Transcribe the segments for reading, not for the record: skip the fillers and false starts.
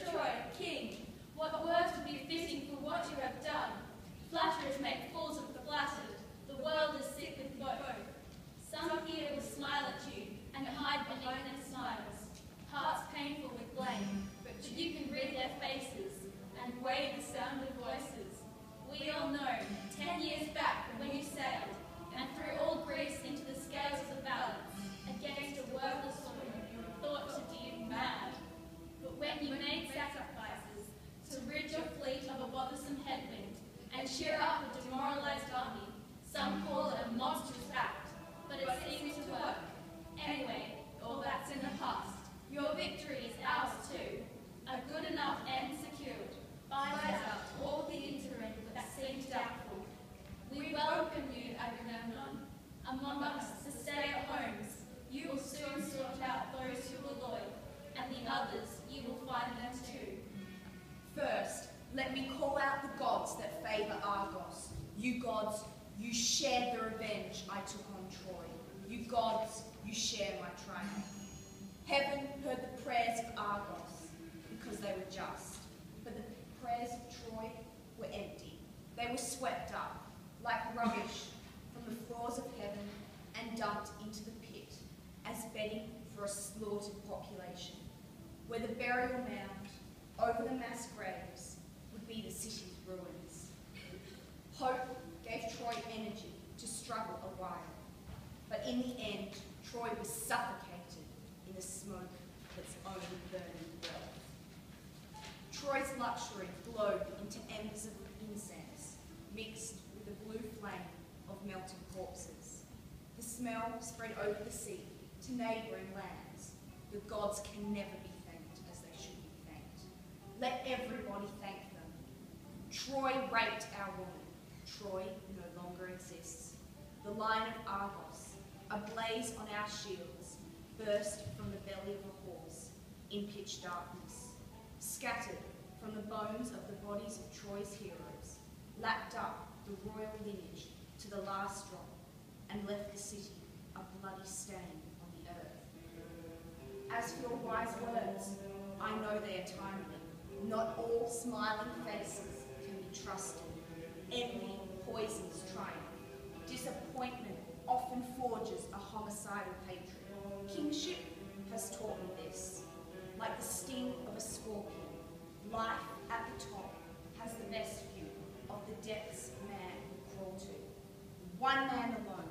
Troy, King, what words would be fitting for what you have done? Flatterers make fools of the flattered. The world is sick with both. Some here will smile at you and hide behind their smiles, hearts painful with blame, but you can read their faces and weigh the sound of voices. We all know, 10 years back when you sailed, and threw all Greece into the scales of balance, against a worthless woman you thought to deem mad. But when you made sacrifices to rid your fleet of a bothersome headwind and cheer up a demoralized army, some call it a monstrous act, but it seemed to work. Anyway, all that's in the past. Your victory is ours too. A good enough end secured finds out all the interim that seemed doubtful. We welcome you, Agamemnon, among us to stay at homes. You will soon sort out those who were loyal, and the others you will find them too. First, let me call out the gods that favour Argos. You gods, you shared the revenge I took on Troy. You gods, you share my triumph. Heaven heard the prayers of Argos because they were just, but the prayers of Troy were empty. They were swept up like rubbish from the floors of heaven and dumped into the pit as bedding for a slaughtered population, where the burial mound over the mass graves would be the city's ruins. Hope gave Troy energy to struggle a while, but in the end, Troy was suffocated in the smoke that's only burning well. Troy's luxury glowed into embers of incense, mixed with the blue flame of melting corpses. The smell spread over the sea to neighbouring lands. The gods can never be thanked as they should be thanked. Let everybody thank them. Troy raped our woman. Troy no longer exists. The line of Argos, ablaze on our shields, burst from the belly of a horse in pitch darkness, scattered from the bones of the bodies of Troy's heroes, lapped up the royal lineage to the last drop, and left the city a bloody stain on the earth. As for your wise words, I know they are timely. Not all smiling faces can be trusted. Envy poisons triumph. Disappointment often forges a homicidal hatred. Kingship has taught me this. Like the sting of a scorpion, life at the top has the best view of the depths man will crawl to. One man alone,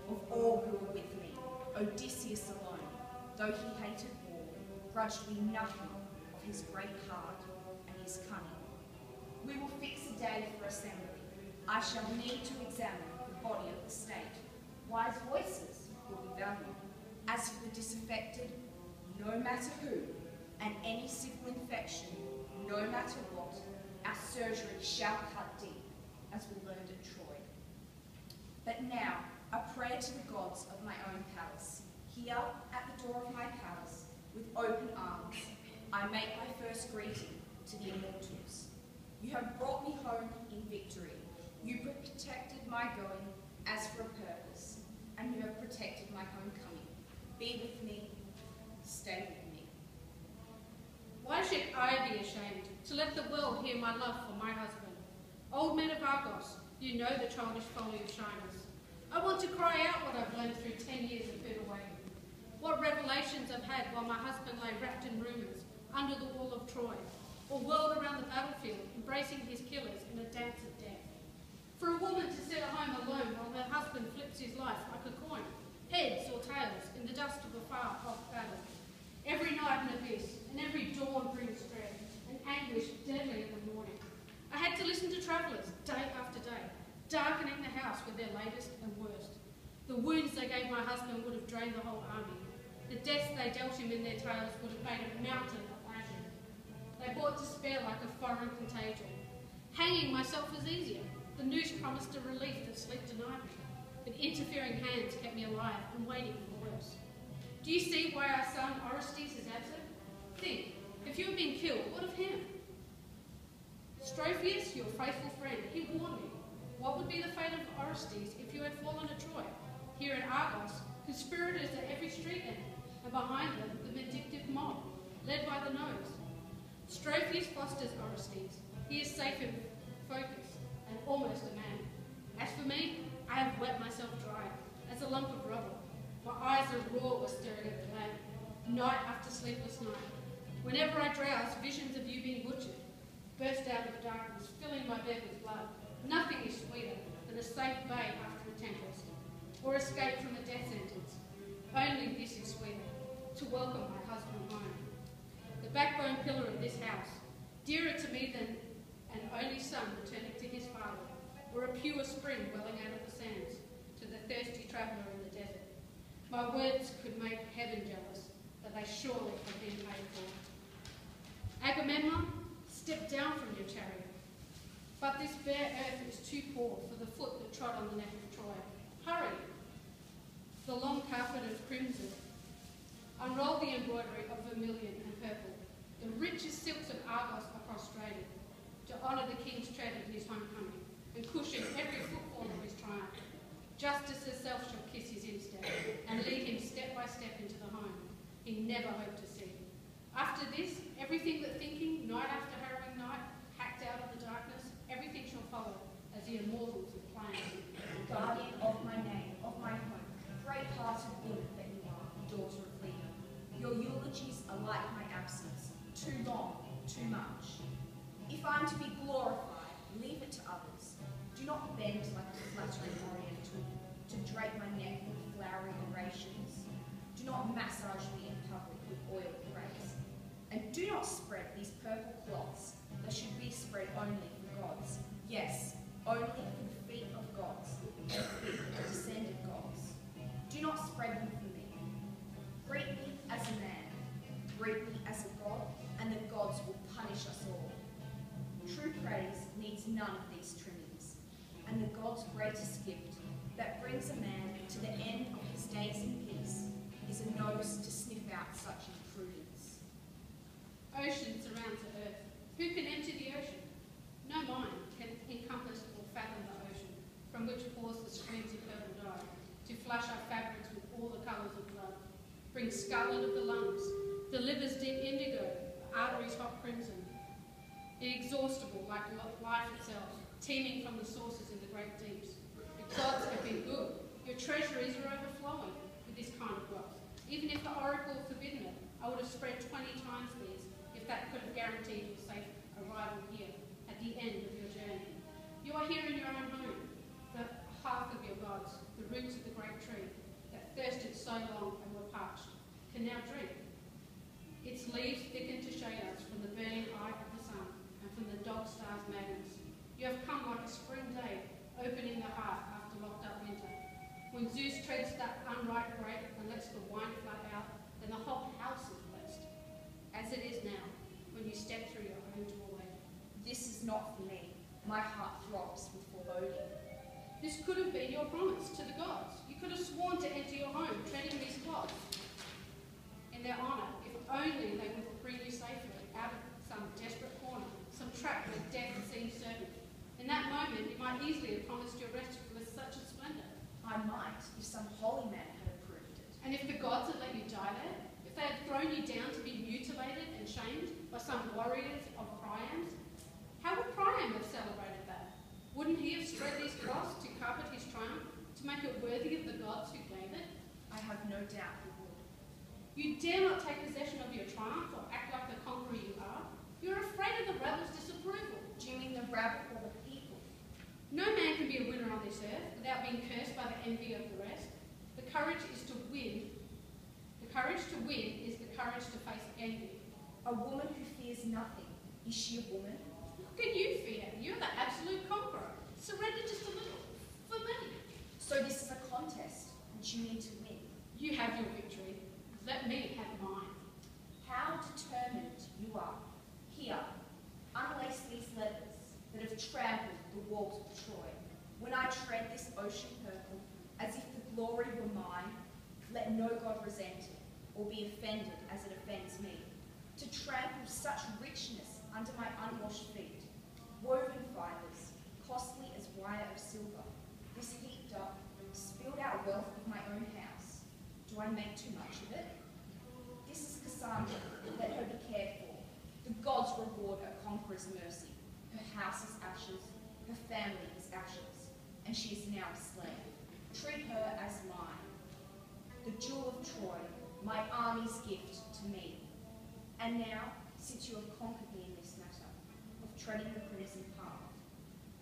of all who were with me, Odysseus alone, though he hated war, grudged me nothing of his great heart and his cunning. We will fix a day for assembly. I shall need to examine the body of the state. Wise voices will be valued. As for the disaffected, no matter who, and any civil infection, no matter what, our surgery shall cut deep, as we learned at Troy. But now, a prayer to the gods of my own palace. Here, at the door of my palace, with open arms, I make my first greeting to the immortals. You have brought me home in victory. You protected my going as for a purpose, and you have protected my homecoming. Be with me, stay with me. Why should I be ashamed to let the world hear my love for my husband? Old men of Argos, you know the childish folly of shyness. I want to cry out what I've learned through 10 years of bitter waiting. What revelations I've had while my husband lay wrapped in rumours under the wall of Troy, or whirled around the battlefield, embracing his killers in a dance of death. For a woman to sit at home alone while her husband flips his life like a coin, heads or tails, in the dust of a far-off battle. Every night an abyss, travellers day after day, darkening the house with their latest and worst. The wounds they gave my husband would have drained the whole army. The deaths they dealt him in their tales would have made a mountain of ashes. They brought despair like a foreign contagion. Hanging myself was easier. The noose promised a relief that sleep denied me, but interfering hands kept me alive and waiting for worse. Do you see why our son Orestes is absent? Think, if you had been killed, what of him? Strophius, your faithful friend, he warned me. What would be the fate of Orestes if you had fallen at Troy? Here in Argos, conspirators at every street end, and behind them the vindictive mob, led by the nose. Strophius fosters Orestes. He is safe in focus, and almost a man. As for me, I have wet myself dry, as a lump of rubble. My eyes are raw with staring at the lamp, night after sleepless night. Whenever I drowse, visions of you being butchered burst out of the darkness, filling my bed with blood. Nothing is sweeter than a safe bay after a tempest, or escape from a death sentence. Only this is sweeter, to welcome my husband home. The backbone pillar of this house, dearer to me than an only son returning to his father, or a pure spring welling out of the sands, to the thirsty traveller in the desert. My words could make heaven jealous, but they surely have been paid for. Agamemnon, step down from your chariot. But this bare earth is too poor for the foot that trod on the neck of Troy. Hurry! The long carpet of crimson. Unroll the embroidery of vermilion and purple, the richest silks of Argos across Australia, to honour the king's tread at his homecoming, and cushion every footfall of his triumph. Justice herself shall kiss his instep, and lead him step by step into the home he never hoped to see. After this, everything that thinking, night after harrowing night, hacked out of the darkness, everything shall follow, as the immortals have planned. Guardian of my name, of my home, great-hearted woman that you are, daughter of Leda. Your eulogies are like my absence, too long, too much. If I'm to be glorified, leave it to others. Do not bend like a flattering oriental, to drape my neck with flowery orations. Do not massage me in public with oil praise. And do not spread these purple cloths that should be spread only for gods. Yes, only for the feet of gods, and feet of descended gods. Do not spread them for me. Greet me as a man, greet me as a god, and the gods will punish us all. True praise needs none of these trimmings, and the god's greatest gift that brings a man to the end of his days in peace is a nose to sniff out such imprudence. Ocean surrounds the earth. Who can enter the ocean? No mind can encompass or fathom the ocean, from which pours the streams of purple dye, to flush our fabrics with all the colours of blood, brings scarlet of the lungs, delivers deep indigo, arteries hot crimson, inexhaustible like life itself, teeming from the sources in the great deeps. The gods have been good. Your treasuries are overflowing with this kind of wealth. Even if the oracle had forbidden it, I would have spread 20 times these, if that could have guaranteed your safe arrival here at the end of your journey. You are here in your own home, the hearth of your gods, the roots of the great tree that thirsted so long and were parched, can now drink. Its leaves thicken to shade us from the burning eye of the sun and from the dog star's madness. You have come like a spring day, opening the heart after locked up winter. When Zeus treads that unripe grape and lets the wine flood out, then the whole house is blessed, as it is now, when you step through your own doorway. This is not for me. My heart throbs with foreboding. This could have been your promise to the gods. You could have sworn to enter your home, treading these clods in their honour, if only they would bring you safely out of some desperate corner, some trap where death seems certain. In that moment, you might easily have promised your rest with such a splendour. I might, if some holy man had approved it. And if the gods had let you die there, if they had thrown you down to be mutilated and shamed by some warriors of Priam's, how would Priam have celebrated that? Wouldn't he have spread these cloths to carpet his triumph, to make it worthy of the gods who gave it? I have no doubt he would. You dare not take possession of your triumph or act like the conqueror you are. You're afraid of the rebels' disapproval. Do you mean the rabble or the people? No man can be a winner on this earth without being cursed by the envy of the rest. The courage is to win. The courage to win is the courage to face envy. A woman who fears nothing, is she a woman? What can you fear? You're the absolute conqueror. Surrender just a little. For me. So this is a contest, which you need to win. You have your victory. Let me have mine. How determined you are. Here, unlace these levers that have trampled the walls of Troy. When I tread this ocean purple, as if the glory were mine, let no god resent it, or be offended as it offends me. To trample such richness under my unwashed feet, woven fibres, costly as wire of silver, this heaped up, spilled out wealth of my own house. Do I make too much of it? This is Cassandra, let her be cared for. The gods reward a conqueror's mercy. Her house is ashes, her family is ashes, and she is now a slave. Treat her as mine. The jewel of Troy, my army's gift to me. And now, since you have conquered me in this matter, of treading the crimson path,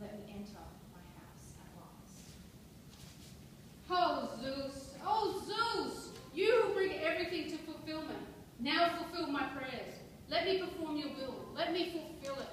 let me enter my house at last. Oh, Zeus! Oh, Zeus! You who bring everything to fulfillment. Now fulfill my prayers. Let me perform your will. Let me fulfill it.